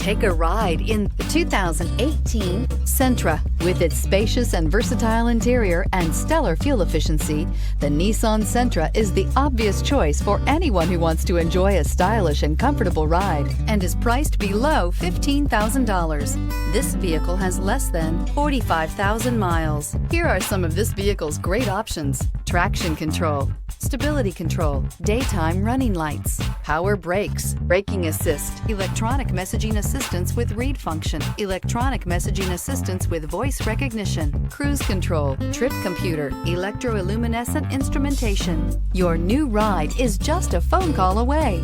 Take a ride in the 2018 Sentra. With its spacious and versatile interior and stellar fuel efficiency, the Nissan Sentra is the obvious choice for anyone who wants to enjoy a stylish and comfortable ride and is priced below $15,000. This vehicle has less than 45,000 miles. Here are some of this vehicle's great options: traction control, stability control, daytime running lights, power brakes, braking assist, electronic messaging assistance with read function, electronic messaging assistance with voice recognition, cruise control, trip computer, electroluminescent instrumentation. Your new ride is just a phone call away.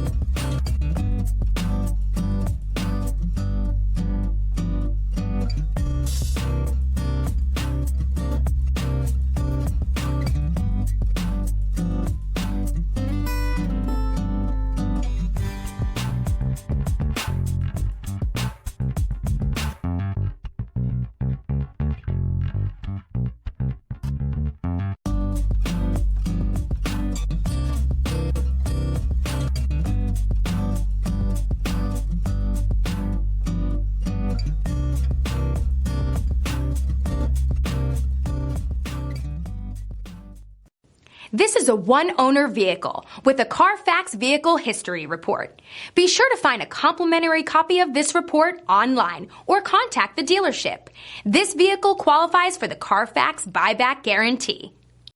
This is a one-owner vehicle with a Carfax Vehicle History Report. Be sure to find a complimentary copy of this report online or contact the dealership. This vehicle qualifies for the Carfax Buyback Guarantee.